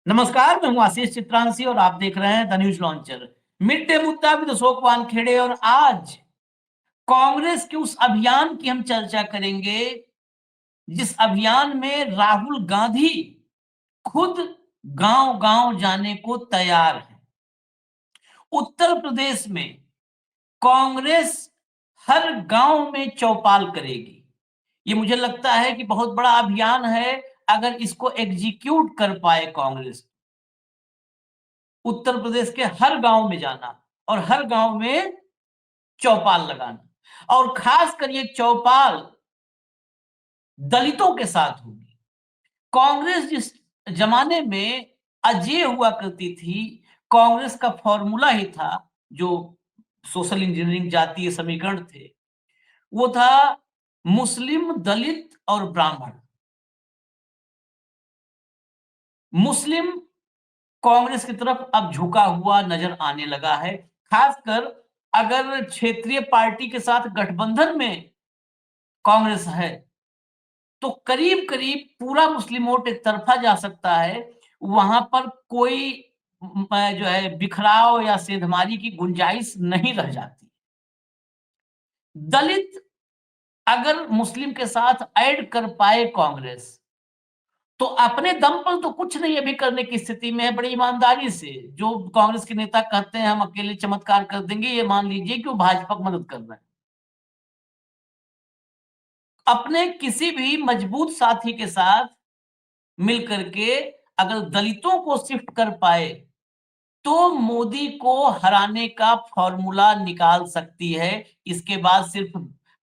नमस्कार, मैं हूं आशीष चित्रांशी और आप देख रहे हैं the news launcher. Mid day मुद्दा विद अशोक वानखेड़े। और आज कांग्रेस के उस अभियान की हम चर्चा करेंगे जिस अभियान में राहुल गांधी खुद गांव गांव जाने को तैयार है। उत्तर प्रदेश में कांग्रेस हर गांव में चौपाल करेगी। ये मुझे लगता है कि बहुत बड़ा अभियान है। अगर इसको एग्जीक्यूट कर पाए कांग्रेस, उत्तर प्रदेश के हर गांव में जाना और हर गांव में चौपाल लगाना, और खासकर ये चौपाल दलितों के साथ होगी। कांग्रेस जिस जमाने में अजेय हुआ करती थी, कांग्रेस का फॉर्मूला ही था, जो सोशल इंजीनियरिंग जातीय समीकरण थे, वो था मुस्लिम, दलित और ब्राह्मण। मुस्लिम कांग्रेस की तरफ अब झुका हुआ नजर आने लगा है। खासकर अगर क्षेत्रीय पार्टी के साथ गठबंधन में कांग्रेस है तो करीब करीब पूरा मुस्लिम वोट एक तरफा जा सकता है। वहां पर कोई जो है बिखराव या सेंधमारी की गुंजाइश नहीं रह जाती। दलित अगर मुस्लिम के साथ ऐड कर पाए कांग्रेस, तो अपने दम पर तो कुछ नहीं अभी करने की स्थिति में है। बड़ी ईमानदारी से जो कांग्रेस के नेता कहते हैं हम अकेले चमत्कार कर देंगे, ये मान लीजिए कि वो भाजपा को मदद कर रहे हैं। अपने किसी भी मजबूत साथी के साथ मिल करके अगर दलितों को शिफ्ट कर पाए तो मोदी को हराने का फॉर्मूला निकाल सकती है। इसके बाद सिर्फ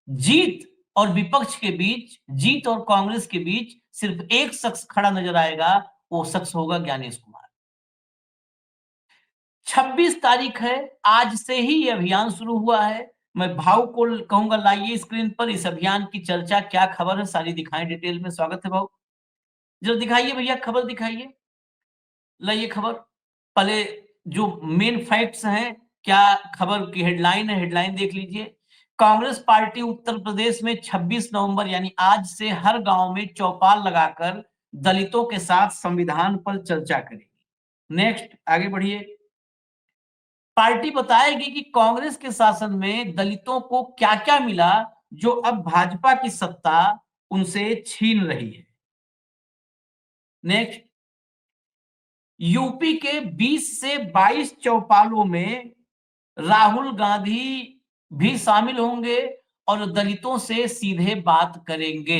जीत और विपक्ष के बीच, जीत और कांग्रेस के बीच सिर्फ एक शख्स खड़ा नजर आएगा, वो शख्स होगा ज्ञानेश कुमार। 26 तारीख है, आज से ही ये अभियान शुरू हुआ है। मैं भाव को कहूंगा लाइए स्क्रीन पर, इस अभियान की चर्चा क्या खबर है सारी दिखाएं डिटेल में। स्वागत है भाव, जरा दिखाइए भैया, खबर दिखाइए। लाइए खबर। पहले जो मेन फैक्ट्स हैं, क्या खबर की हेडलाइन है, हेडलाइन देख लीजिए। कांग्रेस पार्टी उत्तर प्रदेश में 26 नवंबर यानी आज से हर गांव में चौपाल लगाकर दलितों के साथ संविधान पर चर्चा करेगी। नेक्स्ट आगे बढ़िए। पार्टी बताएगी कि कांग्रेस के शासन में दलितों को क्या क्या मिला जो अब भाजपा की सत्ता उनसे छीन रही है। नेक्स्ट, यूपी के 20 से 22 चौपालों में राहुल गांधी भी शामिल होंगे और दलितों से सीधे बात करेंगे।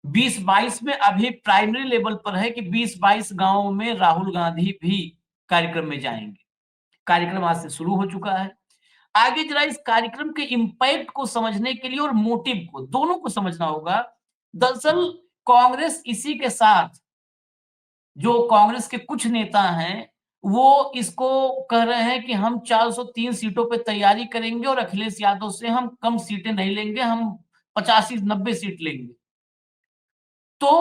20-22 में अभी प्राइमरी लेवल पर है कि 20-22 गांवों में राहुल गांधी भी कार्यक्रम में जाएंगे। कार्यक्रम आज से शुरू हो चुका है। आगे जरा इस कार्यक्रम के इंपैक्ट को समझने के लिए और मोटिव को, दोनों को समझना होगा। दरअसल कांग्रेस इसी के साथ, जो कांग्रेस के कुछ नेता हैं, वो इसको कह रहे हैं कि हम 403 सीटों पे तैयारी करेंगे और अखिलेश यादव से हम कम सीटें नहीं लेंगे, हम 85-90 सीट लेंगे। तो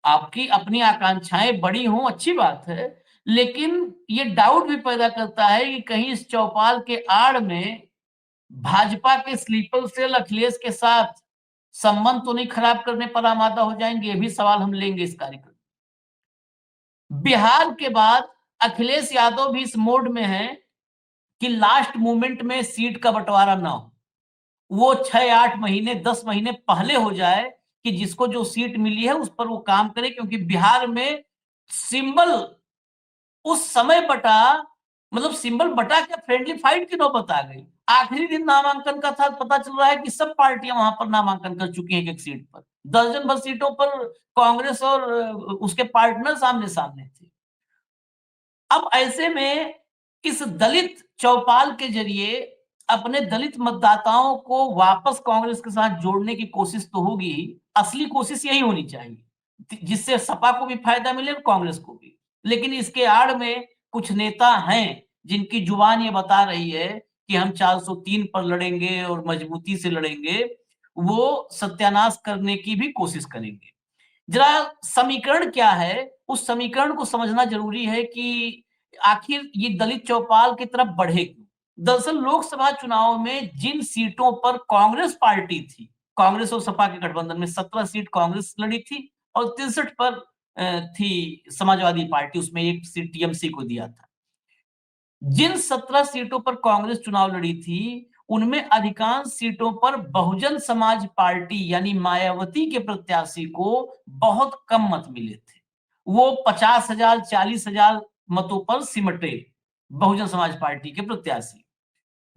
आपकी अपनी आकांक्षाएं बड़ी हों, अच्छी बात है, लेकिन ये डाउट भी पैदा करता है कि कहीं इस चौपाल के आड़ में भाजपा के स्लीपर सेल अखिलेश के साथ संबंध तो नहीं खराब करने पर आमादा हो जाएंगे। ये भी सवाल हम लेंगे इस कार्यक्रम। बिहार के बाद अखिलेश यादव भी इस मोड में है कि लास्ट मोमेंट में सीट का बंटवारा ना हो, वो 6-8 महीने 10 महीने पहले हो जाए कि जिसको जो सीट मिली है उस पर वो काम करे, क्योंकि बिहार में सिंबल उस समय बटा, मतलब सिंबल बटा क्या, फ्रेंडली फाइट की नौबत आ गई। आखिरी दिन नामांकन का था, पता चल रहा है कि सब पार्टियां वहां पर नामांकन कर चुकी हैं एक सीट पर। दर्जन भर सीटों पर कांग्रेस और उसके पार्टनर सामने सामने थे। अब ऐसे में इस दलित चौपाल के जरिए अपने दलित मतदाताओं को वापस कांग्रेस के साथ जोड़ने की कोशिश तो होगी। असली कोशिश यही होनी चाहिए जिससे सपा को भी फायदा मिले और कांग्रेस को भी। लेकिन इसके आड़ में कुछ नेता हैं जिनकी जुबान ये बता रही है कि हम 403 पर लड़ेंगे और मजबूती से लड़ेंगे, वो सत्यानाश करने की भी कोशिश करेंगे। जरा समीकरण क्या है, उस समीकरण को समझना जरूरी है कि आखिर ये दलित चौपाल की तरफ बढ़े क्यों। दरअसल लोकसभा चुनाव में जिन सीटों पर कांग्रेस पार्टी थी, कांग्रेस और सपा के गठबंधन में 17 सीट कांग्रेस लड़ी थी और 63 पर थी समाजवादी पार्टी, उसमें एक सीट टीएमसी को दिया था। जिन 17 सीटों पर कांग्रेस चुनाव लड़ी थी, उनमें अधिकांश सीटों पर बहुजन समाज पार्टी यानी मायावती के प्रत्याशी को बहुत कम मत मिले थे। वो 50,000 40,000 मतों पर सिमटे, बहुजन समाज पार्टी के प्रत्याशी।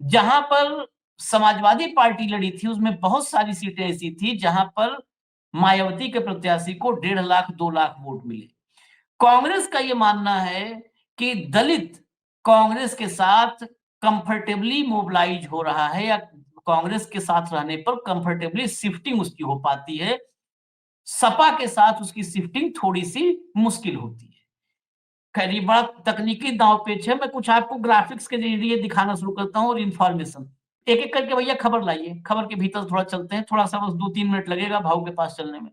जहां पर समाजवादी पार्टी लड़ी थी, उसमें बहुत सारी सीटें ऐसी थी जहां पर मायावती के प्रत्याशी को 1.5 लाख 2 लाख वोट मिले। कांग्रेस का ये मानना है कि दलित कांग्रेस के साथ कंफर्टेबली मोबिलाइज हो रहा है, या कांग्रेस के साथ रहने पर कंफर्टेबली शिफ्टिंग उसकी हो पाती है। सपा के साथ उसकी शिफ्टिंग थोड़ी सी मुश्किल होती है। खैर, ये बड़ा तकनीकी दांवपेच है। मैं कुछ आपको ग्राफिक्स के जरिए दिखाना शुरू करता हूँ और इन्फॉर्मेशन। एक एक करके भैया खबर लाइए, खबर के भीतर थोड़ा चलते हैं, थोड़ा सा बस 2-3 मिनट लगेगा भाव के पास चलने में।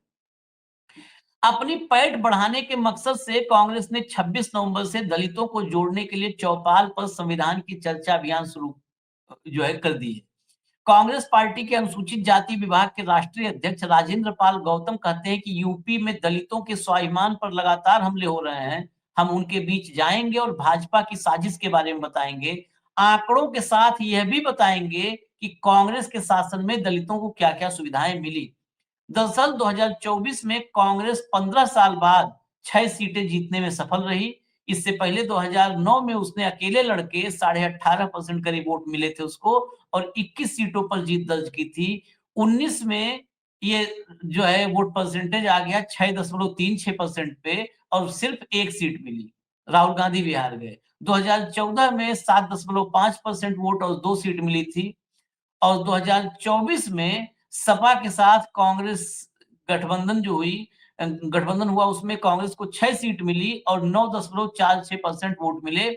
अपनी पैठ बढ़ाने के मकसद से कांग्रेस ने 26 नवंबर से दलितों को जोड़ने के लिए चौपाल पर संविधान की चर्चा अभियान शुरू कर दी है। कांग्रेस पार्टी के अनुसूचित जाति विभाग के राष्ट्रीय अध्यक्ष राजेंद्र पाल गौतम कहते हैं कि यूपी में दलितों के स्वाभिमान पर लगातार हमले हो रहे हैं। हम उनके बीच जाएंगे और भाजपा की साजिश के बारे में बताएंगे। आंकड़ों के साथ यह भी बताएंगे कि कांग्रेस के शासन में दलितों को क्या-क्या सुविधाएं मिली। दरअसल 2024 में कांग्रेस 15 साल बाद 6 सीटें जीतने में सफल रही। इससे पहले 2009 में उसने अकेले लड़के 18.5% करीब वोट मिले थे उसको, और 21 सीटों पर जीत दर्ज की थी। 19 में ये वोट परसेंटेज आ गया 6.36% पे, और सिर्फ एक सीट मिली। राहुल गांधी भी हार गए। 2014 में 7.5% वोट और 2 सीट मिली थी, और 2024 में सपा के साथ कांग्रेस गठबंधन गठबंधन हुआ, उसमें कांग्रेस को 6 सीट मिली और 9.46% वोट मिले।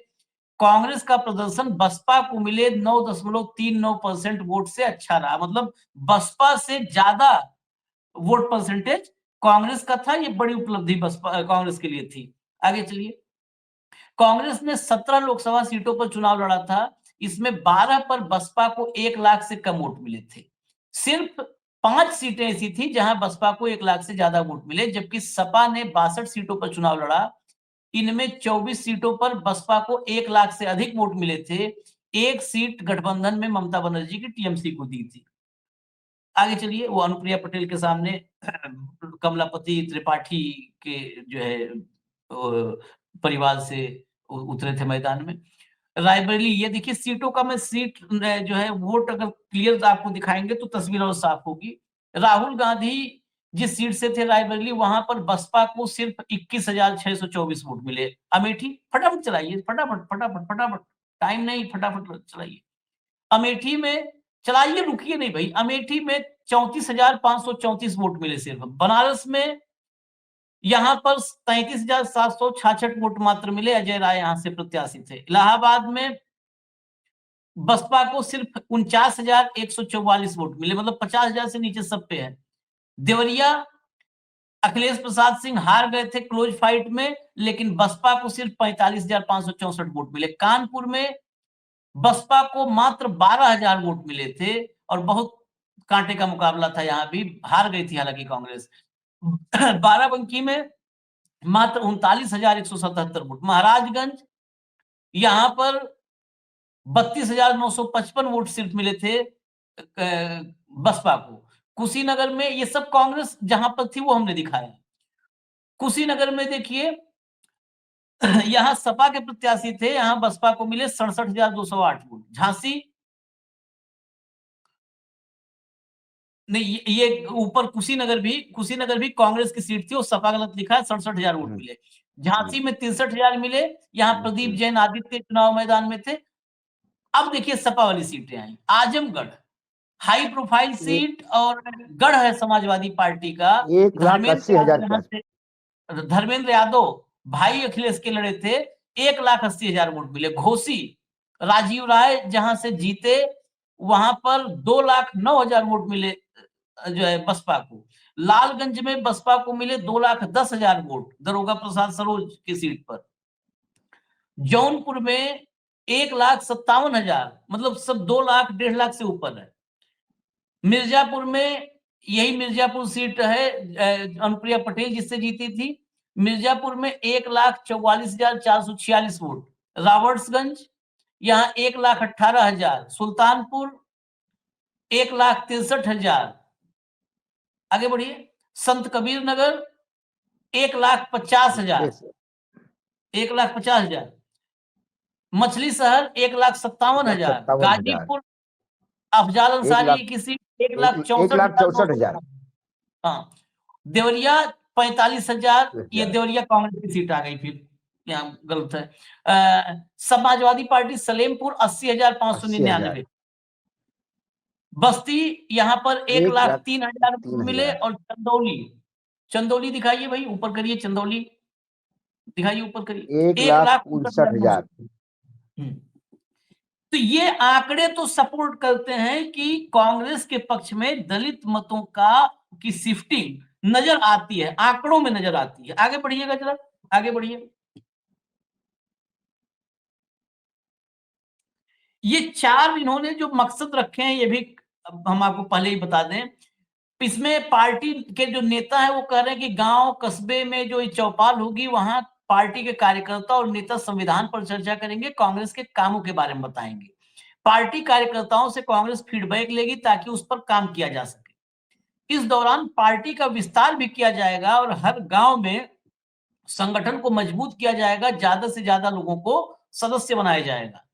कांग्रेस का प्रदर्शन बसपा को मिले 9.39% वोट से अच्छा रहा। मतलब बसपा से ज्यादा वोट परसेंटेज कांग्रेस का था। ये बड़ी उपलब्धि बसपा कांग्रेस के लिए थी। आगे चलिए। कांग्रेस ने 17 लोकसभा सीटों पर चुनाव लड़ा था। इसमें 12 पर बसपा को 1 लाख से कम वोट मिले थे। सिर्फ 5 सीटें ऐसी थी जहां बसपा को 1 लाख से ज्यादा वोट मिले, जबकि सपा ने 62 सीटों पर चुनाव लड़ा। इनमें 24 सीटों पर बसपा को 1 लाख से अधिक वोट मिले थे। एक सीट गठबंधन में ममता बनर्जी की टीएमसी को दी थी। आगे चलिए। वो अनुप्रिया पटेल के सामने कमलापति त्रिपाठी के परिवार से उतरे थे मैदान में। रायबरेली, ये देखिए सीटों का मैं वोट अगर क्लियर आपको दिखाएंगे तो तस्वीर और साफ होगी। राहुल गांधी जिस सीट से थे रायबरेली, वहां पर बसपा को सिर्फ 21,624 वोट मिले। अमेठी, फटाफट चलाइए, फटाफट फटाफट फटाफट, टाइम नहीं, फटाफट चलाइए। अमेठी में चलाइए, रुकिए नहीं भाई। अमेठी में 34,534 वोट मिले सिर्फ। बनारस में यहां पर 33,766 वोट मात्र मिले। अजय राय यहां से प्रत्याशी थे। इलाहाबाद में बसपा को सिर्फ 49,144 वोट मिले, मतलब 50,000 से नीचे सब पे है। देवरिया अखिलेश प्रसाद सिंह हार गए थे क्लोज फाइट में, लेकिन बसपा को सिर्फ 45,564 वोट मिले। कानपुर में बसपा को मात्र 12,000 वोट मिले थे, और बहुत कांटे का मुकाबला था। यहां भी हार गई थी हालांकि कांग्रेस। बाराबंकी में मात्र 39,177 वोट। महाराजगंज, यहां पर 32,955 वोट सिर्फ मिले थे बसपा को। कुशीनगर में, ये सब कांग्रेस जहां पर थी वो हमने दिखाया। कुशीनगर में देखिए, यहां सपा के प्रत्याशी थे, यहां बसपा को मिले 67,208 वोट। झांसी, नहीं, ये ऊपर कुशीनगर भी कांग्रेस की सीट थी, वो सपा गलत लिखा है, 67,000 वोट मिले। झांसी में 63,000 मिले, यहाँ प्रदीप जैन आदित्य चुनाव मैदान में थे। अब देखिए सपा वाली सीटें आई। आजमगढ़ हाई प्रोफाइल सीट, और गढ़ है समाजवादी पार्टी का। 1,80,000 के आसपास। धर्मेंद्र यादव भाई अखिलेश के लड़े थे, 1,80,000 वोट मिले। घोसी राजीव राय जहां से जीते, वहां पर 2,09,000 वोट मिले बसपा को। लालगंज में बसपा को मिले 2,10,000 वोट दरोगा प्रसाद सरोज की सीट पर। जौनपुर में 1,57,000, मतलब सब 2 लाख 1.5 लाख से ऊपर है। मिर्जापुर में, यही मिर्जापुर सीट है अनुप्रिया पटेल जिससे जीती थी, मिर्जापुर में 1,44,446 वोट, रॉबर्ट्सगंज यहाँ 1,18,000, सुल्तानपुर 1,63,000, आगे बढ़िए, संत कबीर नगर 1,50,000, 1,50,000, मछली शहर 1,57,000, 1,57,000, गाजीपुर अफजाल एक अंसारी लाख की सीट एक लाख 64,000। 1,64,900, हाँ, देवरिया 45,000, ये 45,000। देवरिया कांग्रेस की सीट आ गई, फिर यहाँ गलत है। समाजवादी पार्टी सलेमपुर 80,000। 80,599, बस्ती यहाँ पर एक एक लाख लाख तीन हजार तीन मिले, हजार और चंदौली, चंदौली दिखाइए भाई, ऊपर करिए, चंदौली दिखाइए, ऊपर करिए, एक एक लाख लाख उनसठ उनसठ हजार नौ सौ हजार तो ये आंकड़े तो सपोर्ट करते हैं कि कांग्रेस के पक्ष में दलित मतों की शिफ्टिंग नजर आती है, आंकड़ों में नजर आती है। आगे बढ़िएगा जरा, आगे बढ़िए। ये चार इन्होंने जो मकसद रखे हैं, ये भी हम आपको पहले ही बता दें। इसमें पार्टी के जो नेता है वो कह रहे हैं कि गांव कस्बे में जो चौपाल होगी, वहां पार्टी के कार्यकर्ता और नेता संविधान पर चर्चा करेंगे, कांग्रेस के कामों के बारे में बताएंगे। पार्टी कार्यकर्ताओं से कांग्रेस फीडबैक लेगी ताकि उस पर काम किया जा सके। इस दौरान पार्टी का विस्तार भी किया जाएगा और हर गांव में संगठन को मजबूत किया जाएगा, ज्यादा से ज्यादा लोगों को सदस्य बनाया जाएगा।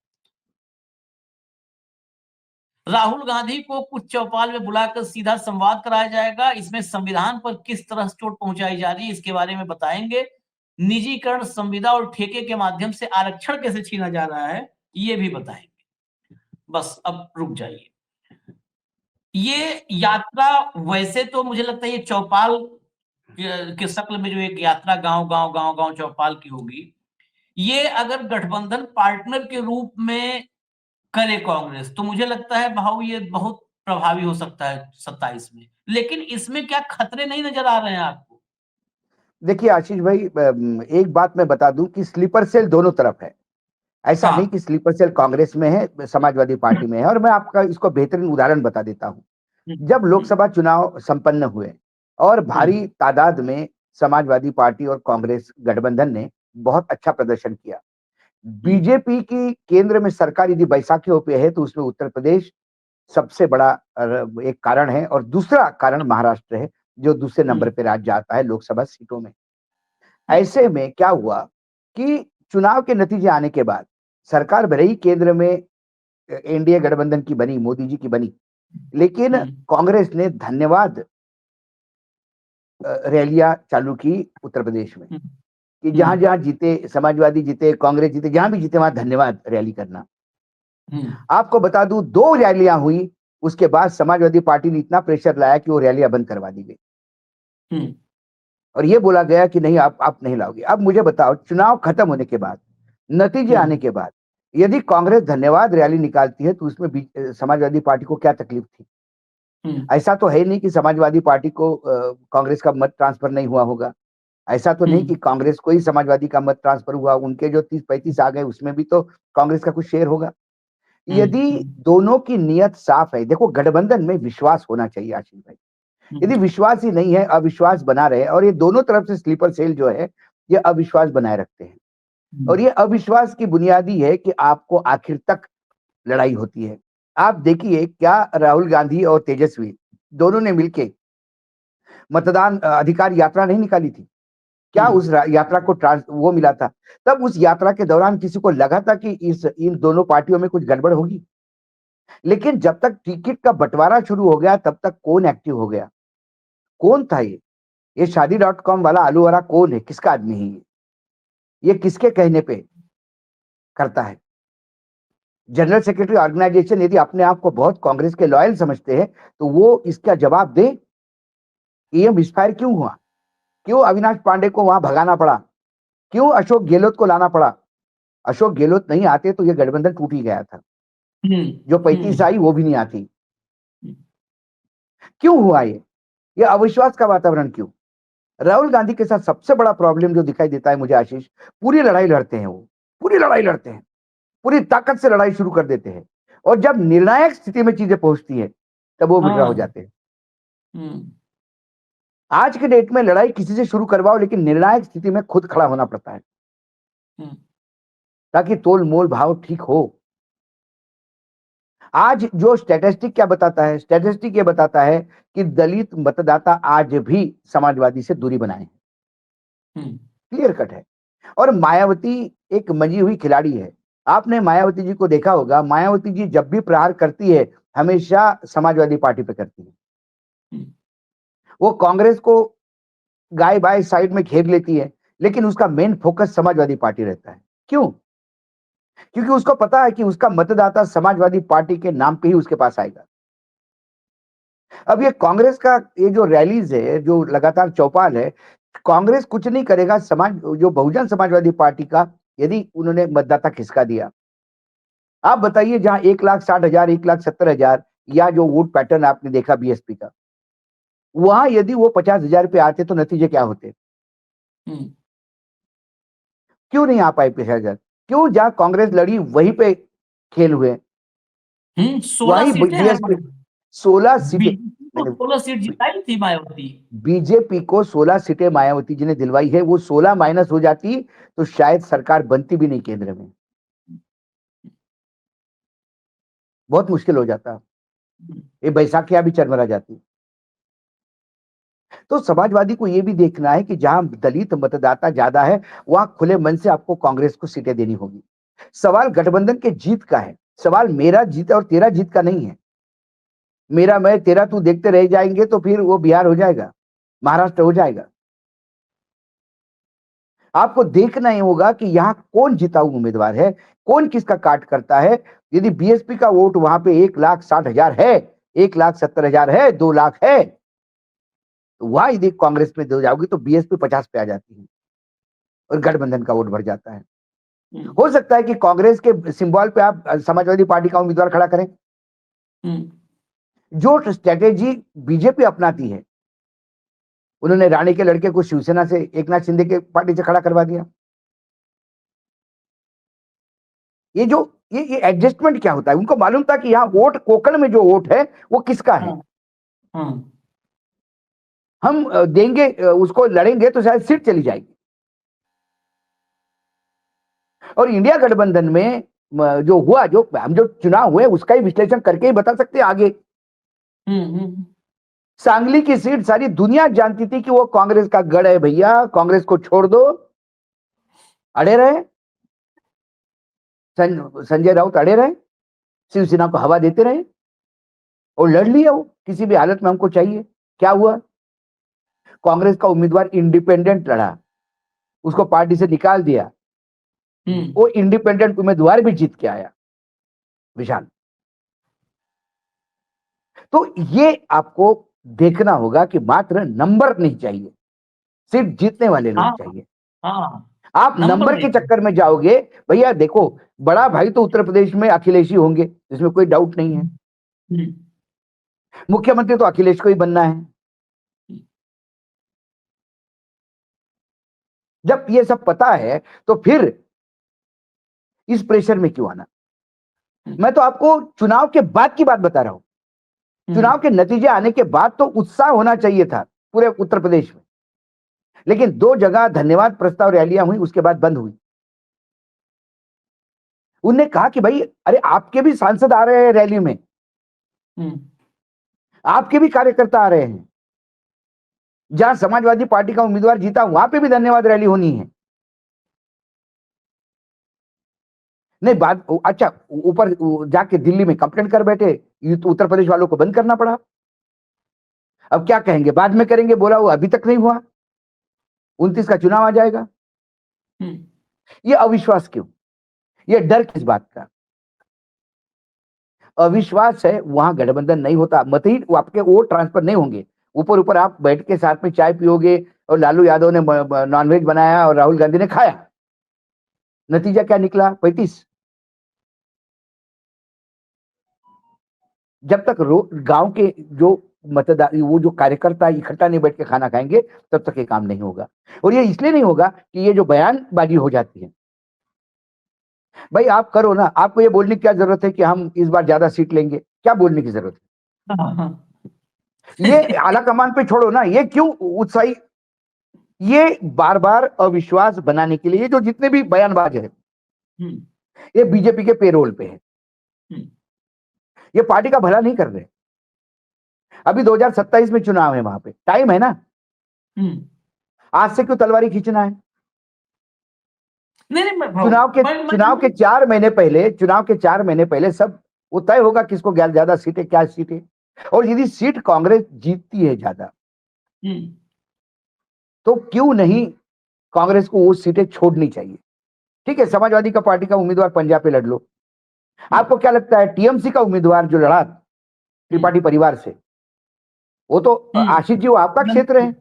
राहुल गांधी को कुछ चौपाल में बुलाकर सीधा संवाद कराया जाएगा। इसमें संविधान पर किस तरह चोट पहुंचाई जा रही है इसके बारे में बताएंगे। निजीकरण, संविदा और ठेके के माध्यम से आरक्षण कैसे छीना जा रहा है ये भी बताएंगे। बस अब रुक जाइए। ये यात्रा वैसे तो मुझे लगता है ये चौपाल के शक्ल में जो एक यात्रा गांव गांव गांव गांव चौपाल की होगी, ये अगर गठबंधन पार्टनर के रूप में करे कांग्रेस, तो मुझे लगता है भाऊ ये बहुत प्रभावी हो सकता है 27 में। लेकिन इसमें क्या खतरे नहीं नजर आ रहे हैं आपको? देखिए आशीष भाई, एक बात मैं बता दूं कि स्लीपर सेल दोनों तरफ है। ऐसा नहीं हाँ। कि स्लीपर सेल कांग्रेस में है, समाजवादी पार्टी में है। और मैं आपका इसको बेहतरीन उदाहरण बता देता हूं। जब लोकसभा चुनाव संपन्न हुए और भारी तादाद में समाजवादी पार्टी और कांग्रेस गठबंधन ने बहुत अच्छा प्रदर्शन किया। बीजेपी की केंद्र में सरकार यदि बैसाखियों पे है तो उसमें उत्तर प्रदेश सबसे बड़ा एक कारण है, और दूसरा कारण महाराष्ट्र है, जो दूसरे नंबर पे राज्य आता है लोकसभा सीटों में। ऐसे में क्या हुआ कि चुनाव के नतीजे आने के बाद सरकार भले ही केंद्र में एनडीए गठबंधन की बनी, मोदी जी की बनी, लेकिन कांग्रेस ने धन्यवाद रैलियां चालू की उत्तर प्रदेश में, कि जहां जहां जीते, समाजवादी जीते, कांग्रेस जीते, जहां भी जीते वहां धन्यवाद रैली करना। आपको बता दूं, 2 रैलियां हुई, उसके बाद समाजवादी पार्टी ने इतना प्रेशर लाया कि वो रैलियां बंद करवा दी गई और ये बोला गया कि नहीं, आप नहीं लाओगे। अब मुझे बताओ, चुनाव खत्म होने के बाद, नतीजे आने के बाद, यदि कांग्रेस धन्यवाद रैली निकालती है तो उसमें समाजवादी पार्टी को क्या तकलीफ थी? ऐसा तो है नहीं कि समाजवादी पार्टी को कांग्रेस का मत ट्रांसफर नहीं हुआ होगा। ऐसा तो नहीं कि कांग्रेस को ही समाजवादी का मत ट्रांसफर हुआ, उनके जो 30-35 आ गए उसमें भी तो कांग्रेस का कुछ शेयर होगा। यदि दोनों की नियत साफ है, देखो गठबंधन में विश्वास होना चाहिए आशीष भाई। यदि विश्वास ही नहीं है, अविश्वास बना रहे, और ये दोनों तरफ से स्लीपर सेल जो है ये अविश्वास बनाए रखते हैं, और ये अविश्वास की बुनियादी है कि आपको आखिर तक लड़ाई होती है। आप देखिए, क्या राहुल गांधी और तेजस्वी दोनों ने मिलके मतदान अधिकार यात्रा नहीं निकाली थी? क्या उस यात्रा को वो मिला था? तब उस यात्रा के दौरान किसी को लगा था कि इन दोनों पार्टियों में कुछ गड़बड़ होगी? लेकिन जब तक टिकट का बंटवारा शुरू हो गया तब तक कौन एक्टिव हो गया? कौन था ये शादी.com वाला आलू वाला कौन है? किसका आदमी है ये किसके कहने पे करता है? जनरल सेक्रेटरी ऑर्गेनाइजेशन यदि अपने आप को बहुत कांग्रेस के लॉयल समझते हैं तो वो इसका जवाब दे। ये मिसफायर क्यों हुआ? क्यों अविनाश पांडे को वहां भगाना पड़ा? क्यों अशोक गहलोत को लाना पड़ा? अशोक गहलोत नहीं आते तो ये गठबंधन टूट ही गया था। जो 35 आई वो भी नहीं आती। क्यों हुआ ये अविश्वास का वातावरण क्यों? राहुल गांधी के साथ सबसे बड़ा प्रॉब्लम जो दिखाई देता है मुझे आशीष, पूरी लड़ाई लड़ते हैं, वो पूरी लड़ाई लड़ते हैं, पूरी ताकत से लड़ाई शुरू कर देते हैं, और जब निर्णायक स्थिति में चीजें पहुंचती है तब वो विड्रा हो जाते हैं। आज के डेट में लड़ाई किसी से शुरू करवाओ, लेकिन निर्णायक स्थिति में खुद खड़ा होना पड़ता है ताकि तोल मोल भाव ठीक हो। आज जो स्टैटिस्टिक क्या बताता है, स्टैटिस्टिक ये बताता है कि दलित मतदाता आज भी समाजवादी से दूरी बनाए हैं, क्लियर कट है। और मायावती एक मंजी हुई खिलाड़ी है। आपने मायावती जी को देखा होगा, मायावती जी जब भी प्रहार करती है हमेशा समाजवादी पार्टी पे करती है। वो कांग्रेस को गाय बाय साइड में घेर लेती है, लेकिन उसका मेन फोकस समाजवादी पार्टी रहता है। क्यों? क्योंकि उसको पता है कि उसका मतदाता समाजवादी पार्टी के नाम पे ही उसके पास आएगा। अब ये कांग्रेस का ये जो रैलीज है, जो लगातार चौपाल है, कांग्रेस कुछ नहीं करेगा जो बहुजन समाजवादी पार्टी का यदि उन्होंने मतदाता खिसका दिया। आप बताइए, जहां 1,60,000 1,70,000 या जो वोट पैटर्न आपने देखा बीएसपी का, वहां यदि वो 50,000 पे आते तो नतीजे क्या होते? क्यों नहीं आ पाए 50,000? क्यों? जहां कांग्रेस लड़ी वहीं पे खेल हुए, 16 वही सीटें हैं बीएसपी 16 सीटें। बीजेपी को 16 सीट जिताई थी मायावती। बीजेपी को 16 सीटें मायावती जी ने दिलवाई है। वो 16 माइनस हो जाती तो शायद सरकार बनती भी नहीं केंद्र में, बहुत मुश्किल हो जाता। ये बैसाखियां भी चरमरा जाती। तो समाजवादी को यह भी देखना है कि जहां दलित मतदाता ज्यादा है वहां खुले मन से आपको कांग्रेस को सीटें देनी होगी। सवाल गठबंधन के जीत का है, सवाल मेरा जीत और तेरा जीत का नहीं है। मेरा मैं तेरा तू देखते रह जाएंगे तो फिर वो बिहार हो जाएगा, महाराष्ट्र हो जाएगा। आपको देखना ही होगा कि यहां कौन जिताऊ उम्मीदवार है, कौन किसका काट करता है। यदि बीएसपी का वोट वहां पे 1,60,000 है, 1,70,000 है, 2 लाख है, तो वहां यदि कांग्रेस में दे जाओगी तो बीएसपी 50 पे आ जाती है और गठबंधन का वोट बढ़ जाता है। हो सकता है कि कांग्रेस के सिंबल पे आप समाजवादी पार्टी का उम्मीदवार खड़ा करें। जो स्ट्रेटेजी बीजेपी अपनाती है, उन्होंने राणे के लड़के को शिवसेना से एकनाथ शिंदे के पार्टी से खड़ा करवा दिया। ये एडजस्टमेंट क्या होता है, उनको मालूम था कि यहाँ वोट कोकण में जो वोट है वो किसका है। हम देंगे उसको, लड़ेंगे तो शायद सीट चली जाएगी। और इंडिया गठबंधन में जो हुआ, जो हम जो चुनाव हुए उसका ही विश्लेषण करके ही बता सकते हैं आगे। सांगली की सीट सारी दुनिया जानती थी कि वो कांग्रेस का गढ़ है भैया, कांग्रेस को छोड़ दो। अड़े रहे संजय राउत, अड़े रहे, शिवसेना को हवा देते रहे और लड़ लिया वो, किसी भी हालत में हमको चाहिए। क्या हुआ? कांग्रेस का उम्मीदवार इंडिपेंडेंट लड़ा, उसको पार्टी से निकाल दिया। वो इंडिपेंडेंट उम्मीदवार भी जीत के आया, विशाल। तो ये आपको देखना होगा कि मात्र नंबर नहीं चाहिए, सिर्फ जीतने वाले लोग चाहिए। आप नंबर के चक्कर में जाओगे भैया, देखो बड़ा भाई तो उत्तर प्रदेश में अखिलेश ही होंगे, इसमें कोई डाउट नहीं है। मुख्यमंत्री तो अखिलेश को ही बनना है। जब ये सब पता है तो फिर इस प्रेशर में क्यों आना? मैं तो आपको चुनाव के बाद की बात बता रहा हूं। चुनाव के नतीजे आने के बाद तो उत्साह होना चाहिए था पूरे उत्तर प्रदेश में, लेकिन 2 जगह धन्यवाद प्रस्ताव रैलियां हुई, उसके बाद बंद हुई। उनने कहा कि भाई अरे आपके भी सांसद आ रहे हैं रैली में, आपके भी कार्यकर्ता आ रहे हैं। जहां समाजवादी पार्टी का उम्मीदवार जीता वहां पे भी धन्यवाद रैली होनी है। नहीं बात अच्छा, ऊपर जाके दिल्ली में कंप्लेंट कर बैठे, उत्तर प्रदेश वालों को बंद करना पड़ा। अब क्या कहेंगे, बाद में करेंगे, बोला वो अभी तक नहीं हुआ, 29 का चुनाव आ जाएगा। ये अविश्वास क्यों? ये डर किस बात का? अविश्वास है, वहां गठबंधन नहीं होता, मत ही आपके वोट ट्रांसफर नहीं होंगे। ऊपर ऊपर आप बैठ के साथ में चाय पियोगे और लालू यादव ने नॉनवेज बनाया और राहुल गांधी ने खाया, नतीजा क्या निकला? 35। जब तक गांव के जो मतदाता, वो जो कार्यकर्ता इकट्ठा नहीं बैठ के खाना खाएंगे, तब तक ये काम नहीं होगा। और ये इसलिए नहीं होगा कि ये जो बयानबाजी हो जाती है, भाई आप करो ना, आपको ये बोलने की क्या जरूरत है कि हम इस बार ज्यादा सीट लेंगे? क्या बोलने की जरूरत है? ये आला कमान पे छोड़ो ना, ये क्यों उत्साही, ये बार बार अविश्वास बनाने के लिए ये जो जितने भी बयानबाज है ये बीजेपी के पेरोल पे है, ये पार्टी का भला नहीं कर रहे। अभी 2027 में चुनाव है, वहां पे टाइम है ना, आज से क्यों तलवारी खींचना है? नहीं नहीं चुनाव के 4 महीने पहले सब वो तय होगा किसको ज्यादा सीटें, क्या सीटें, और यदि सीट कांग्रेस जीतती है ज्यादा तो क्यों नहीं कांग्रेस को वो सीटें छोड़नी चाहिए। ठीक है, समाजवादी का पार्टी का उम्मीदवार पंजाब पे लड़ लो। आपको क्या लगता है टीएमसी का उम्मीदवार जो लड़ा त्रिपाठी परिवार से, वो तो आशीष जी वो आपका क्षेत्र है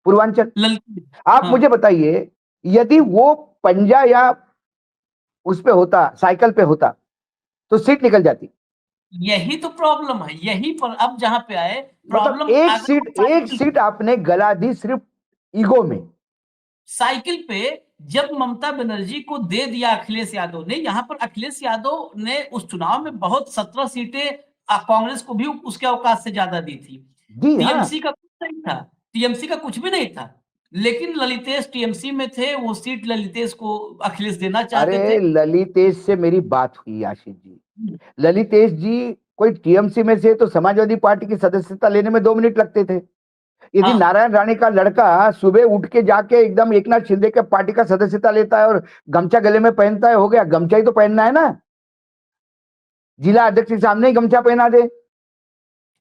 पूर्वांचल, आप मुझे बताइए यदि वो पंजा या उस पे होता, साइकिल पे होता तो सीट निकल जाती। यही तो प्रॉब्लम है, यही पर अब जहां पे आए मतलब प्रॉब्लम, एक सीट आपने गला दी सिर्फ ईगो में। साइकिल पे जब ममता बनर्जी को दे दिया अखिलेश यादव ने, यहाँ पर अखिलेश यादव ने उस चुनाव में बहुत 17 सीटें कांग्रेस को भी उसके औकात से ज्यादा दी थी। जी हाँ, टीएमसी का कुछ नहीं था, टीएमसी का कुछ भी नहीं था, लेकिन ललितेश टीएमसी में थे, वो सीट ललितेश को अखिलेश देना चाहते थे। अरे ललितेश से मेरी बात हुई आशीष जी, ललितेश जी कोई टीएमसी में से तो समाजवादी पार्टी की सदस्यता लेने में 2 मिनट लगते थे। यदि हाँ, नारायण राणे का लड़का सुबह उठ के जाके एकदम एकनाथ शिंदे के पार्टी का सदस्यता लेता है और गमछा गले में पहनता है, हो गया। गमछा ही तो पहनना है ना, जिला अध्यक्ष के सामने ही गमछा पहना दे।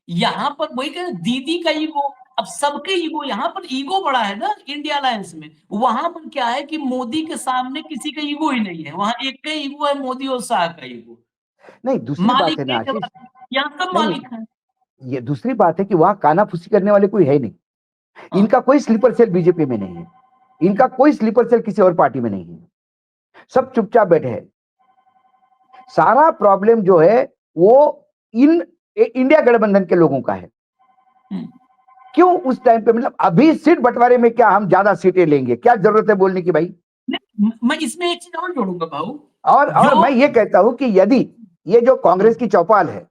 यहाँ पर वही कह, दीदी का ईगो, अब सबके ईगो, यहाँ पर ईगो बड़ा है ना इंडिया अलायंस में। वहां पर क्या है कि मोदी के सामने किसी का ईगो ही नहीं है, वहां एक का ईगो है, मोदी और शाह का ईगो। नहीं, दूसरी बात मालिक है ना एक है, आशीष, यहाँ सब नहीं मालिक है। ये दूसरी बात है कि वहां कानाफूसी करने वाले कोई है नहीं। हाँ, इनका कोई स्लीपर सेल बीजेपी में नहीं है, इनका कोई स्लीपर सेल किसी और पार्टी में नहीं है, सब चुपचाप बैठे हैं। सारा प्रॉब्लम जो है वो इन इंडिया गठबंधन के लोगों का है। क्यों उस टाइम पे, मतलब अभी सीट बंटवारे में क्या हम ज्यादा सीटें लेंगे, क्या जरूरत है बोलने की भाई। मैं इसमें एक चीज और जोड़ूंगा भाऊ, और जो मैं ये कहता हूं कि यदि ये जो कांग्रेस की चौपाल है,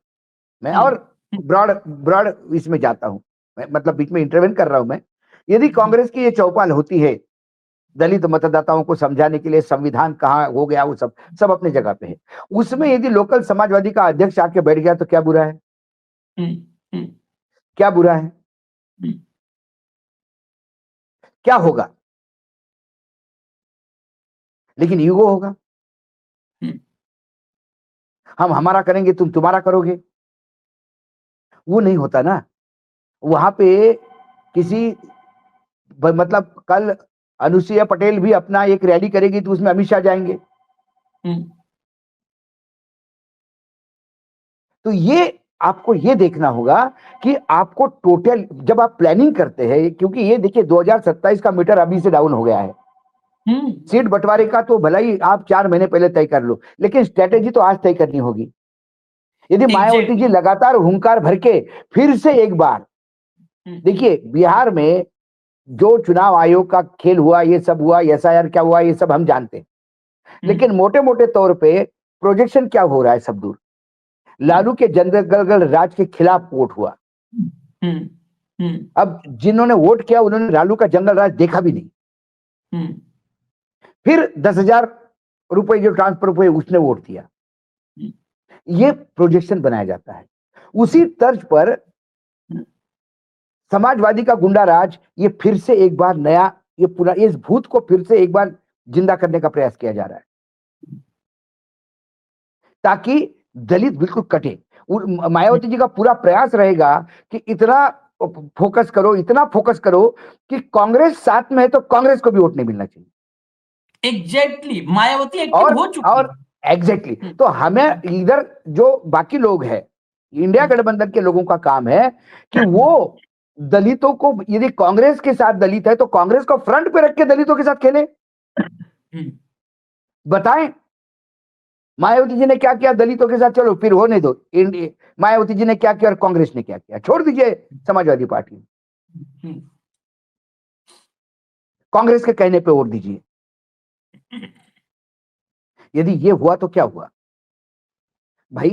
मैं और ब्रॉड ब्रॉड इसमें जाता हूं, मैं मतलब बीच में इंटरवेन कर रहा हूं मैं, यदि कांग्रेस की ये चौपाल होती है दलित मतदाताओं को समझाने के लिए संविधान कहाँ हो गया, वो सब सब अपनी जगह पे है, उसमें यदि लोकल समाजवादी का अध्यक्ष आके बैठ गया तो क्या बुरा है, क्या बुरा है, क्या होगा? लेकिन ईगो होगा, हम हमारा करेंगे तुम तुम्हारा करोगे, वो नहीं होता ना। वहां पे किसी मतलब कल अनुसुईया पटेल भी अपना एक रैली करेगी तो उसमें अमित शाह जाएंगे। तो ये आपको ये देखना होगा कि आपको टोटल जब आप प्लानिंग करते हैं, क्योंकि ये देखिए 2027 का मीटर अभी से डाउन हो गया है। सीट बंटवारे का तो भला ही आप 4 महीने पहले तय कर लो, लेकिन स्ट्रेटेजी तो आज तय करनी होगी। यदि मायावती जी लगातार हुंकार भर के फिर से एक बार, देखिए बिहार में जो चुनाव आयोग का खेल हुआ, ये सब हुआ, एसआईआर क्या हुआ, ये सब हम जानते हैं, लेकिन मोटे मोटे तौर पे प्रोजेक्शन क्या हो रहा है सब दूर। लालू के जंगल राज के खिलाफ वोट हुआ। अब जिन्होंने वोट किया उन्होंने लालू का जंगल राज देखा भी नहीं। फिर 10,000 रुपए जो ट्रांसफर हुए उसने वोट दिया। ये प्रोजेक्शन बनाया जाता है। उसी तर्ज पर समाजवादी का गुंडा राज, ये फिर से एक बार नया, ये पूरा इस भूत को फिर से एक बार जिंदा करने का प्रयास किया जा रहा है ताकि दलित बिल्कुल कटे। मायावती जी का पूरा प्रयास रहेगा कि इतना फोकस करो, इतना फोकस करो कि कांग्रेस साथ में है तो कांग्रेस को भी वोट नहीं मिलना चाहिए। एग्जैक्टली, मायावती एक्टिव हो चुकी और एग्जैक्टली तो हमें इधर जो बाकी लोग हैं, इंडिया गठबंधन के लोगों का काम है कि वो दलितों को, यदि कांग्रेस के साथ दलित है तो कांग्रेस को फ्रंट पे रख के दलितों के साथ खेले। बताएं मायावती जी ने क्या किया दलितों के साथ, चलो फिर होने दो। मायावती जी ने क्या किया और कांग्रेस ने क्या किया, छोड़ दीजिए समाजवादी पार्टी, कांग्रेस के कहने पे वोट दीजिए। यदि ये हुआ तो क्या हुआ भाई,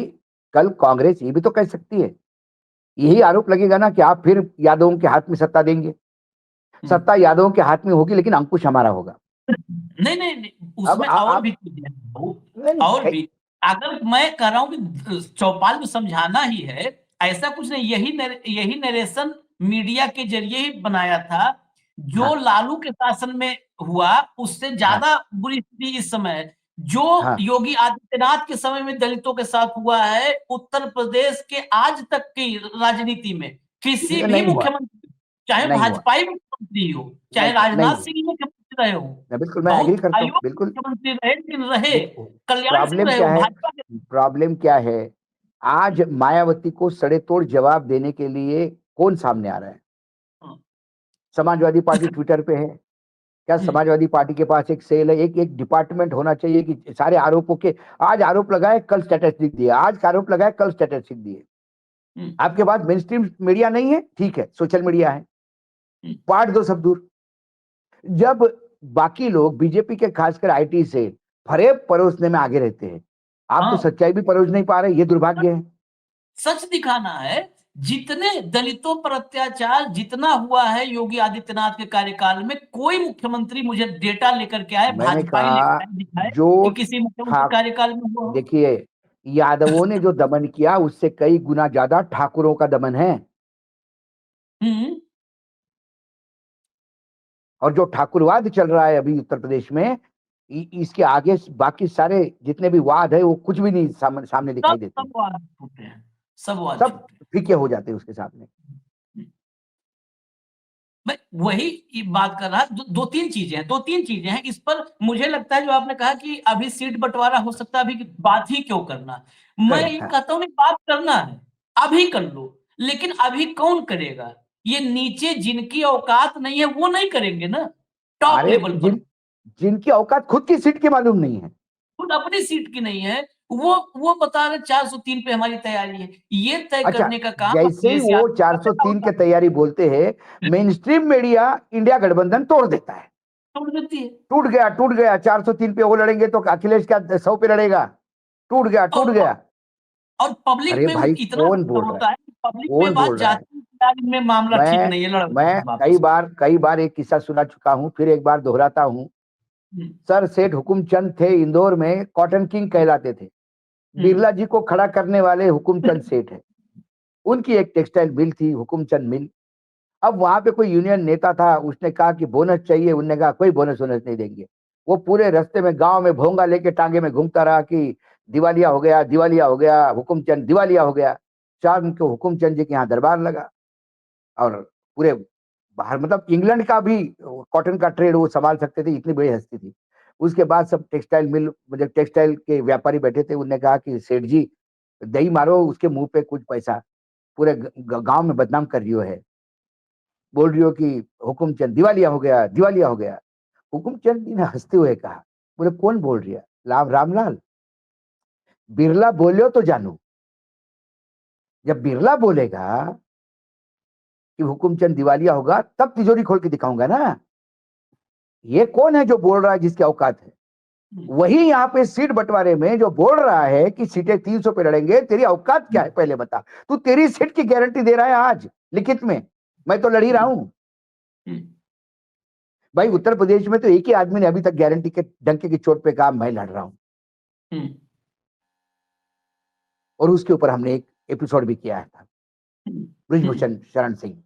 कल कांग्रेस ये भी तो कह सकती है यही आरोप लगेगा ना कि आप फिर यादवों के हाथ में सत्ता देंगे। सत्ता यादवों के हाथ में होगी, लेकिन अंकुश हमारा होगा। नहीं नहीं नहीं, अब उसमें और आप भी चीजें हैं बहू, नहीं और कई- भी। अगर मैं कह रहा हूं कि चौपाल में समझाना ही है, ऐसा कुछ नहीं, यही नरेशन मीडिया के जरिए ही बनाया था। जो हाँ लालू के शासन में हुआ उससे हाँ ज्यादा बुरी स्थिति इस समय है। जो हाँ योगी आदित्यनाथ के समय में दलितों के साथ हुआ है, उत्तर प्रदेश के आज तक की राजनीति में किसी भी नहीं हुआ, मुख्यमंत्री, चाहे नहीं हुआ, भाजपाई मुख्यमंत्री हो, चाहे नहीं राजनाथ हुआ। सिंह ही मुख्यमंत्री रहे हो, बिल्कुल मैं एग्री बहुत करता हूँ, आयोग बिल्कुल। मुख्यमंत्री रहे, लेकिन रहे, देखो, कल्याण सिंह प्रॉब्लम रहे क्या हो है, भाजपा के। प्रॉब्लम क्या है, आज मायावती को सड़े तोड़ जवाब देने के लिए कौन सामने आ रहा है? हाँ, समाजवादी पार्टी ट्विटर पे है। क्या हम्म, समाजवादी पार्टी के पास एक सेल है, एक एक डिपार्टमेंट होना चाहिए कि सारे आरोपों के, आज आरोप लगाए कल स्टैटिस्टिक दिए, आज का आरोप लगाए कल स्टैटिस्टिक दिए। हम्म, आपके पास मेन स्ट्रीम मीडिया नहीं है, ठीक है, सोशल मीडिया है, हम्म, पार्ट दो सब दूर। जब बाकी लोग बीजेपी के खासकर आईटी से फरेब परोसने में आगे रहते हैं, आप तो हाँ, सच्चाई भी परोस नहीं पा रहे, ये दुर्भाग्य है। सच दिखाना है। जितने दलितों पर अत्याचार जितना हुआ है योगी आदित्यनाथ के कार्यकाल में, कोई मुख्यमंत्री मुझे डेटा लेकर के आए, मैंने भाजपाई कहा लेकर आए, दिखाए जो कि किसी मुख्यमंत्री ठाक कार्यकाल में हुआ हो। देखिए, यादवों ने जो दमन किया उससे कई गुना ज्यादा ठाकुरों का दमन है। हम्म, और जो ठाकुरवाद चल रहा है अभी उत्तर प्रदेश में, इसके आगे बाकी सारे जितने भी वाद है वो कुछ भी नहीं सामने दिखाई सब देते सब हैं। वाद छूटे हैं, सब वाद सब छूटे फीके हो जाते हैं उसके सामने। हैं। मैं वही बात कर रहा, दो तीन चीजें हैं, दो तीन चीजें हैं इस पर। मुझे लगता है जो आपने कहा कि अभी सीट बंटवारा हो सकता है, अभी की बात ही क्यों करना। मैं करें, ये हाँ। कहता हूँ नहीं, बात करना है, अभी कर लो, लेकिन अभी कौन करेगा? ये नीचे जिनकी औकात नहीं है वो नहीं करेंगे ना, टॉप अरे लेवल पर। जिनकी औकात खुद की सीट की मालूम नहीं है। खुद अपनी सीट की नहीं है, वो बता रहे 403 पे हमारी तैयारी है, ये तय अच्छा, करने का काम जैसे ही अखिलेश वो यादव का पैदा 403 होता के तैयारी बोलते हैं, मेन स्ट्रीम मीडिया इंडिया गठबंधन तोड़ देता है। तोड़ देती है। टूट गया 403 पे वो लड़ेंगे तो अखिलेश क्या 100 पे लड़ेगा? टूट गया, टूट और गया। और पब्लिक अरे में भाई इतना कौन असर बोल रहा है, होता है कि पब्लिक में कौन बात बोल रहा है? जाती है कि यार इनमें मामला ठीक मैं नहीं है, लड़ मैं वापस। कई बार एक किस्सा सुना चुका हूं, फिर एक बार दोहराता हूं। हम्म, सर सेठ हुकुमचंद थे, इंदौर में कॉटन किंग कहलाते थे। हम्म, बिरला जी को खड़ा करने वाले हुकुमचंद सेठ है। उनकी एक टेक्सटाइल मिल थी, हुकुमचंद मिल। अब वहां पे कोई यूनियन नेता था, उसने कहा कि बोनस चाहिए, उनने कहा कोई बोनस वोनस नहीं देंगे। वो पूरे रास्ते में गांव में भोंगा लेके टांगे में घूमता रहा कि दिवालिया हो गया, दिवालिया हो गया, हुकुमचंद दिवालिया हो गया। शाम को हुकुमचंद जी के यहाँ दरबार लगा, और पूरे बाहर मतलब इंग्लैंड का भी कॉटन का ट्रेड वो संभाल सकते थे, इतनी बड़ी हस्ती थी। उसके बाद सब टेक्सटाइल मिल मतलब टेक्सटाइल के व्यापारी बैठे थे, उनने कहा कि सेठ जी दही मारो उसके मुंह पे कुछ पैसा, पूरे गांव में बदनाम कर रही हो है, बोल रही हो कि हुकुमचंद दिवालिया हो गया, दिवालिया हो गया। हुकुमचंद जी ने हंसते हुए कहा, बोले कौन बोल रही है? रामलाल, बिरला बोलो तो जानू। जब बिरला बोलेगा कि हुकुमचंद दिवालिया होगा तब तिजोरी खोल के दिखाऊंगा ना। ये कौन है जो बोल रहा है जिसकी औकात है? हम्म, वही यहाँ पे सीट बंटवारे में जो बोल रहा है कि सीटें 300 पे लड़ेंगे, तेरी औकात क्या है पहले बता। तू तेरी सीट की गारंटी दे रहा है आज लिखित में, मैं तो लड़ ही रहा हम्म, हूं। हम्म, भाई उत्तर प्रदेश में तो एक ही आदमी ने अभी तक गारंटी के डंके की चोट पे कहा मैं लड़ रहा हूं, हम्म, और उसके ऊपर हमने एक एपिसोड भी किया था, हम्म, हम्म, ब्रिजभूषण शरण सिंह।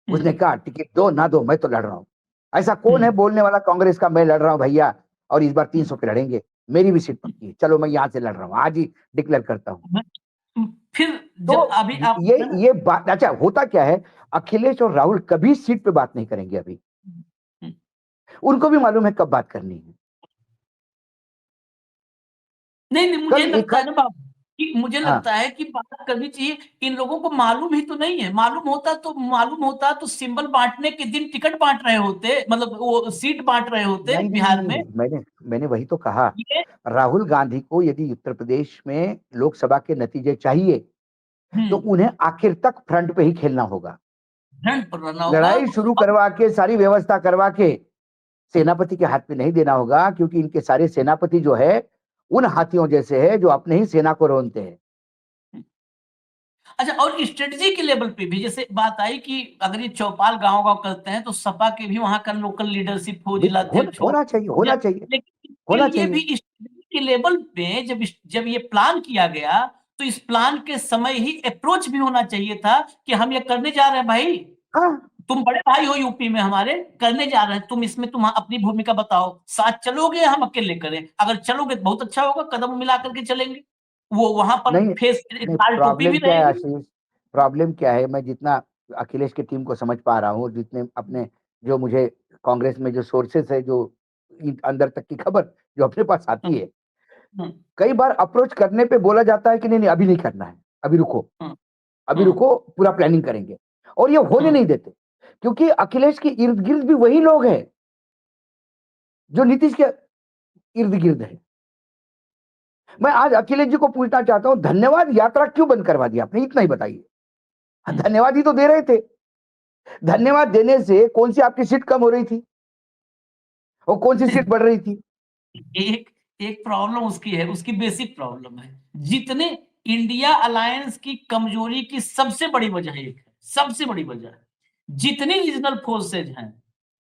उसने हम्म, कहा टिकट दो ना दो मैं तो लड़ रहा हूं। ऐसा कौन है हम्म, बोलने वाला कांग्रेस का, मैं लड़ रहा हूं भैया, और इस बार हम्म, 300 पे लड़ेंगे, मेरी भी सीट पक्की है, चलो मैं यहां से लड़ रहा हूं, आज ही डिक्लेयर करता हूं। फिर तो जब अभी आप ये बात, अच्छा होता क्या है, अखिलेश और राहुल कभी सीट पे बात नहीं करेंगे अभी। उनको भी मालूम है कब बात करनी है। नहीं नहीं, मुझे कल एक, लगता है ना बाबू, कि मुझे हाँ लगता है कि बात करनी चाहिए। इन लोगों को मालूम ही तो नहीं है, मालूम होता तो सिंबल बांटने के दिन टिकट बांट रहे होते, मतलब वो सीट बांट रहे होते नहीं नहीं नहीं बिहार नहीं में। नहीं, मैंने वही तो कहा। ये राहुल गांधी को यदि उत्तर प्रदेश में लोकसभा के नतीजे चाहिए तो हम्म उन्हें आखिर तक फ्रंट पे ही खेलना होगा। फ्रंट पर रहना होगा। लड़ाई शुरू और करवा के सारी व्यवस्था करवा के सेनापति के हाथ में नहीं देना होगा, क्योंकि इनके सारे सेनापति जो है उन हाथियों जैसे है जो अपने ही सेना को रोनते हैं। अच्छा, और स्ट्रेटजी के लेवल पे भी जैसे बात आई कि अगर ये चौपाल गांव-गांव करते हैं तो सपा के भी वहां का लोकल लीडरशिप हो, जिलाध्यक्ष हो, होना चाहिए, होना चाहिए, लेकिन इसके होना लिए चाहिए। भी स्ट्रेटजी के लेवल पे जब ये प्लान किया गया तो इस प्लान के समय ही अप्रोच भी होना चाहिए था कि हम ये करने जा रहे हैं भाई, हाँ, तुम बड़े भाई हो यूपी में, हमारे करने जा रहे हैं, तुम इसमें तुम अपनी भूमिका बताओ, साथ चलोगे हम अकेले करें, अगर चलोगे तो बहुत अच्छा होगा, कदम मिला करके चलेंगे। वो वहां पर नहीं, फेस नहीं, लाल टोपी प्रॉब्लम भी क्या है रहेगी। आशीष, प्रॉब्लम क्या है, मैं जितना अखिलेश की टीम को समझ पा रहा हूँ, जितने अपने जो मुझे कांग्रेस में जो सोर्सेस है, जो अंदर तक की खबर जो अपने पास आती है, कई बार अप्रोच करने पे बोला जाता है कि नहीं नहीं अभी नहीं करना है, अभी रुको, अभी रुको, पूरा प्लानिंग करेंगे, और ये होने नहीं देते, क्योंकि अखिलेश के इर्द गिर्द भी वही लोग हैं जो नीतीश के इर्द गिर्द है। मैं आज अखिलेश जी को पूछना चाहता हूं, धन्यवाद यात्रा क्यों बंद करवा दी आपने, इतना ही बताइए। धन्यवाद ही तो दे रहे थे, धन्यवाद देने से कौन सी आपकी सीट कम हो रही थी और कौन सी सीट बढ़ रही थी? एक एक प्रॉब्लम उसकी है, उसकी बेसिक प्रॉब्लम है, जितने इंडिया अलायंस की कमजोरी की सबसे बड़ी वजह एक है, सबसे बड़ी वजह, जितनी रीजनल फोर्सेज हैं,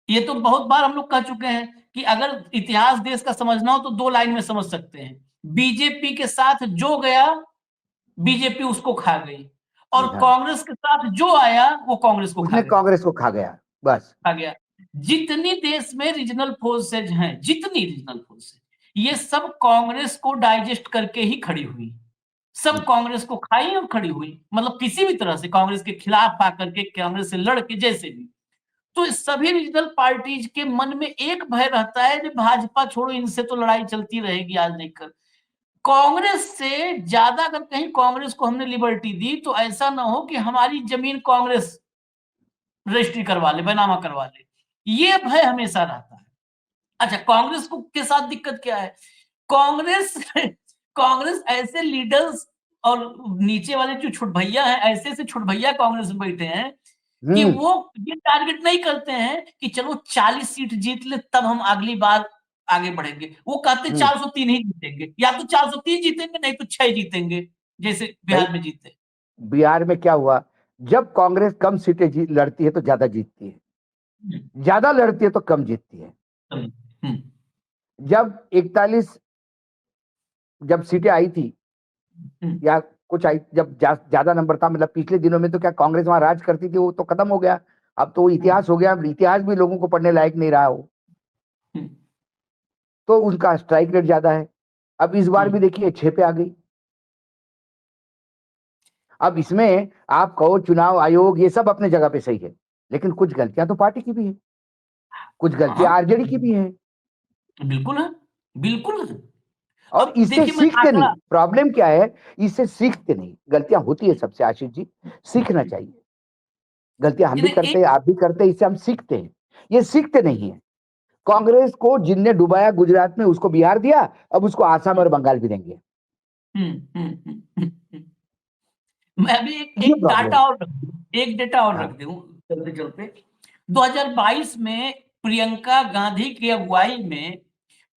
ये तो बहुत बार हम लोग कह चुके हैं कि अगर इतिहास देश का समझना हो तो दो लाइन में समझ सकते हैं, बीजेपी के साथ जो गया बीजेपी उसको खा गई, और हाँ, कांग्रेस के साथ जो आया वो कांग्रेस को खा उसने गया, कांग्रेस को खा गया, बस। आ गया। जितनी देश में रीजनल फोर्सेज हैं, जितनी रीजनल फोर्सेज, ये सब कांग्रेस को डाइजेस्ट करके ही खड़ी हुई, सब कांग्रेस को खाई और खड़ी हुई, मतलब किसी भी तरह से कांग्रेस के खिलाफ आकर के, कांग्रेस से लड़ के, जैसे भी। तो इस सभी रीजनल पार्टीज के मन में एक भय रहता है कि भाजपा छोड़ो, इनसे तो लड़ाई चलती रहेगी आज नहीं कल, कांग्रेस से ज्यादा अगर कहीं कांग्रेस को हमने लिबर्टी दी तो ऐसा ना हो कि हमारी जमीन कांग्रेस रजिस्ट्री करवा ले, बैनामा करवा ले, ये भय हमेशा रहता है। अच्छा, कांग्रेस को के साथ दिक्कत क्या है, कांग्रेस कांग्रेस ऐसे लीडर्स और नीचे वाले जो छुट भैया हैं, ऐसे ऐसे छुट भैया कांग्रेस में बैठे हैं कि वो ये टारगेट नहीं करते हैं कि चलो 40 सीट जीत ले तब हम अगली बार आगे बढ़ेंगे, वो कहते 403 ही जीतेंगे, या तो 403 जीतेंगे नहीं तो 6 जीतेंगे, जैसे भाई, बिहार में जीते। बिहार में क्या हुआ, जब कांग्रेस कम सीटें लड़ती है तो ज्यादा जीतती है, ज्यादा लड़ती है तो कम जीतती है। जब 41 जब सीटें आई थी या कुछ आई, जब ज्यादा नंबर था, मतलब पिछले दिनों में तो क्या कांग्रेस वहां राज करती थी, वो तो खत्म हो गया, अब तो इतिहास हो गया, इतिहास भी लोगों को पढ़ने लायक नहीं रहा हो, तो उनका स्ट्राइक रेट ज्यादा है। अब इस बार भी देखिए 6 पे आ गई। अब इसमें आप कहो चुनाव आयोग ये सब अपने जगह पे सही है, लेकिन कुछ गलतियां तो पार्टी की भी है, कुछ गलतियां आरजेडी की भी है, बिल्कुल है, बिल्कुल है। और अब इससे देखिए, मैं सीखते नहीं। आंकड़ा, प्रॉब्लम क्या है, इससे सीखते नहीं, गलतियां होती है सबसे आशीष जी, सीखना चाहिए। गलतियां हम भी करते एक हैं, आप भी करते हैं, इससे हम सीखते हैं, ये सीखते नहीं है। कांग्रेस को जिनने डुबाया गुजरात में, उसको बिहार दिया, अब उसको आसाम और बंगाल भी देंगे। मैं अभी ये एक प्रॉब्लम डाटा है। और एक डेटा और रख हाँ, दूं चलते चलते। 2022 में प्रियंका गांधी की अगुवाई में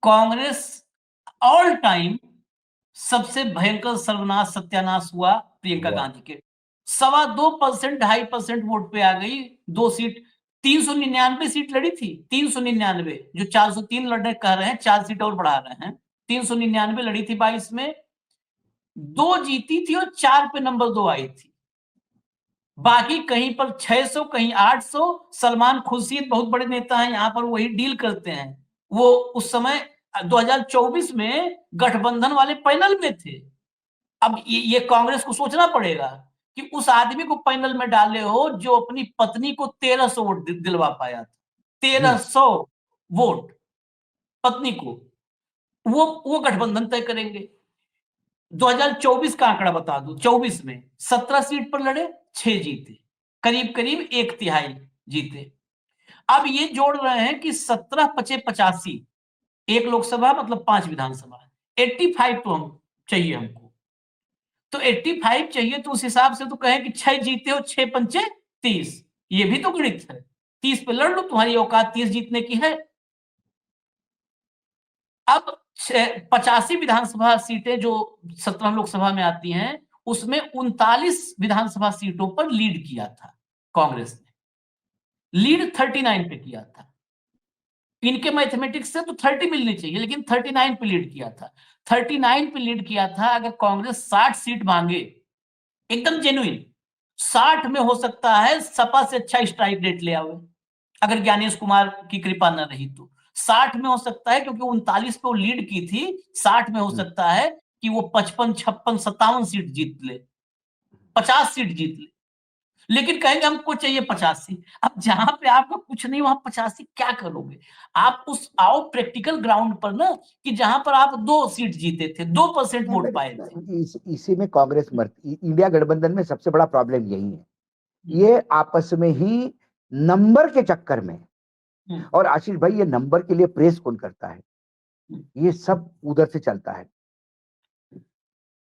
कांग्रेस ऑल टाइम सबसे भयंकर सर्वनाश सत्यानाश हुआ प्रियंका हुआ। गांधी के, 2.25%, 2.5% वोट पे आ गई, 2 सीट, 399 सीट लड़ी थी, 399, जो 403 लड़ने कह रहे हैं, 4 सीट और बढ़ा रहे हैं, 399 लड़ी थी 22 में, 2 जीती थी और 4 पे नंबर 2 आई थी, बाकी कहीं पर 600, कहीं 800। सलमान खुर्शीद बहुत बड़े नेता हैं यहाँ पर, वही डील करते हैं, वो उस समय 2024 में गठबंधन वाले पैनल में थे। अब ये कांग्रेस को सोचना पड़ेगा कि उस आदमी को पैनल में डाले हो जो अपनी पत्नी को 1300 वोट दिलवा पाया था, 1300 वोट पत्नी को, वो गठबंधन तय करेंगे। 2024 का आंकड़ा बता दूं, 24 में 17 सीट पर लड़े, 6 जीते, करीब करीब 1/3 जीते। अब ये जोड़ रहे हैं कि 17 × 85, 1 लोकसभा मतलब 5 विधानसभा, 85 तो हम चाहिए हमको, तो 85 चाहिए, तो उस हिसाब से तो कहें कि 6 जीते हो, 6×5 = 30, ये भी तो गणित है, 30 पे लड़ लो, तुम्हारी औकात 30 जीतने की है। अब 85 विधानसभा सीटें जो 17 लोकसभा में आती हैं, उसमें 39 विधानसभा सीटों पर लीड किया था कांग्रेस ने, लीड 39 पे किया था। इनके मैथमेटिक्स से तो 30 मिलनी चाहिए, लेकिन 39 पे लीड किया था। 39 पे लीड किया था। अगर कांग्रेस 60 सीट मांगे, एकदम जेन्युइन 60 में हो सकता है सपा से अच्छा स्ट्राइक रेट ले आवे, अगर ज्ञानेश कुमार की कृपा न रही तो 60 में हो सकता है, क्योंकि 39 पे वो लीड की थी। 60 में हो सकता है कि वो 55, 56, 57 सीट जीत ले, 50 सीट जीत ले। लेकिन कहेंगे हमको चाहिए 85। अब जहां पे आपका कुछ नहीं, वहां 85 क्या करोगे? आप उस आओ प्रैक्टिकल ग्राउंड पर ना, कि जहां पर आप 2 सीट जीते थे, 2% वोट पाए थे। इसी में कांग्रेस मरती, इंडिया गठबंधन में सबसे बड़ा प्रॉब्लम यही है। ये आपस में ही नंबर के चक्कर में, और आशीष भाई ये नंबर के लिए प्रेस कौन करता है? ये सब उधर से चलता है।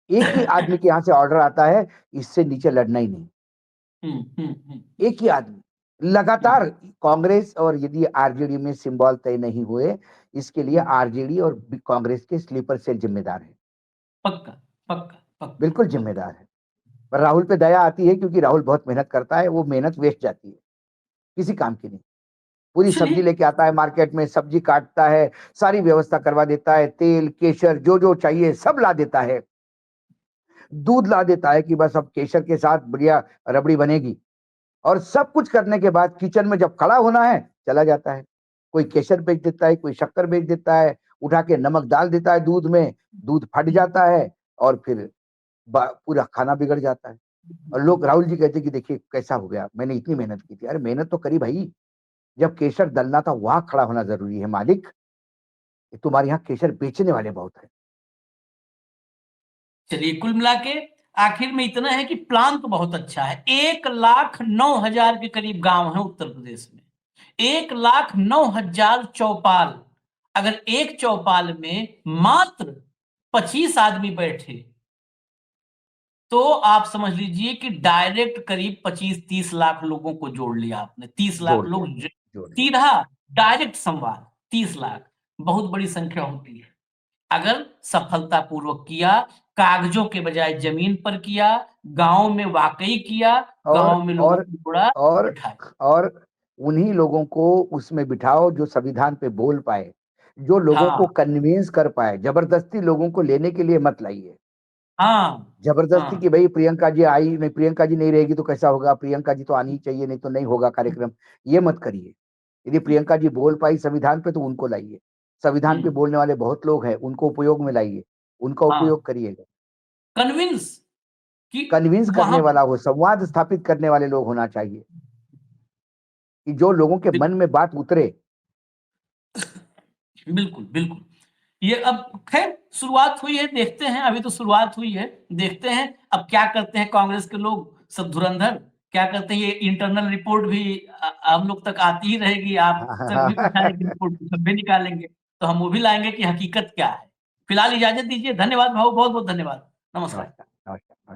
एक ही आदमी के यहां से ऑर्डर आता है, इससे नीचे लड़ना ही नहीं। एक ही आदमी लगातार कांग्रेस, और यदि आरजेडी में सिंबल तय नहीं हुए, इसके लिए आरजेडी और कांग्रेस के स्लीपर सेल जिम्मेदार है। पक्का पक्का पक्का, बिल्कुल जिम्मेदार है। पर राहुल पे दया आती है, क्योंकि राहुल बहुत मेहनत करता है, वो मेहनत वेस्ट जाती है, किसी काम की नहीं। पूरी सब्जी लेके आता है मार्केट में, सब्जी काटता है, सारी व्यवस्था करवा देता है, तेल केशर जो जो चाहिए सब ला देता है, दूध ला देता है कि बस अब केशर के साथ बढ़िया रबड़ी बनेगी। और सब कुछ करने के बाद किचन में जब खड़ा होना है, चला जाता है, कोई केशर बेच देता है, कोई शक्कर बेच देता है, उठा के नमक डाल देता है दूध में, दूध फट जाता है, और फिर पूरा खाना बिगड़ जाता है। और लोग राहुल जी कहते कि देखिए कैसा हो गया, मैंने इतनी मेहनत की थी। अरे मेहनत तो करी भाई, जब केशर डलना था वहां खड़ा होना जरूरी है मालिक, तुम्हारे यहाँ केशर बेचने वाले बहुत है। चलिए, कुल मिला के आखिर में इतना है कि प्लान तो बहुत अच्छा है। 1,09,000 के करीब गांव है उत्तर प्रदेश में, 1,09,000 चौपाल। अगर एक चौपाल में मात्र 25 आदमी बैठे, तो आप समझ लीजिए कि डायरेक्ट करीब 25-30 लाख लोगों को जोड़ लिया आपने। 30 लाख जोड़ लोग लिया, जोड़ लिया। सीधा डायरेक्ट संवाद, 30 लाख बहुत बड़ी संख्या होती है। अगर सफलतापूर्वक किया, कागजों के बजाय जमीन पर किया, गांव में वाकई किया, और गांव में लोगों और को जोड़ा, और बिठाया। और उन्हीं लोगों को उसमें बिठाओ जो संविधान पे बोल पाए, जो लोगों को हाँ कन्विंस कर पाए। जबरदस्ती लोगों को लेने के लिए मत लाइए। हाँ जबरदस्ती हाँ कि भाई प्रियंका जी आई नहीं, प्रियंका जी नहीं रहेगी तो कैसा होगा, प्रियंका जी तो आनी ही चाहिए, नहीं तो नहीं होगा कार्यक्रम, ये मत करिए। यदि प्रियंका जी बोल पाई संविधान पे तो उनको लाइए। संविधान पे बोलने वाले बहुत लोग हैं, उनको उपयोग में लाइए, उनका हाँ, उपयोग करिएगा। कन्विंस कि कन्विंस वहां करने वाला हो, संवाद स्थापित करने वाले लोग होना चाहिए, कि जो लोगों के मन में बात उतरे। बिल्कुल बिल्कुल। ये अब खैर शुरुआत हुई है, देखते हैं, अभी तो शुरुआत हुई है, देखते हैं अब क्या करते हैं कांग्रेस के लोग सब धुरंधर, क्या करते हैं। ये इंटरनल रिपोर्ट भी हम लोग तक आती ही रहेगी, आप तक भी कुछ आएगी रिपोर्ट, सब भी निकालेंगे, तो हम वो भी लाएंगे कि हकीकत क्या है। फिलहाल इजाजत दीजिए, धन्यवाद भाऊ, बहुत बहुत धन्यवाद, नमस्कार। नमस्कार नमस्कार।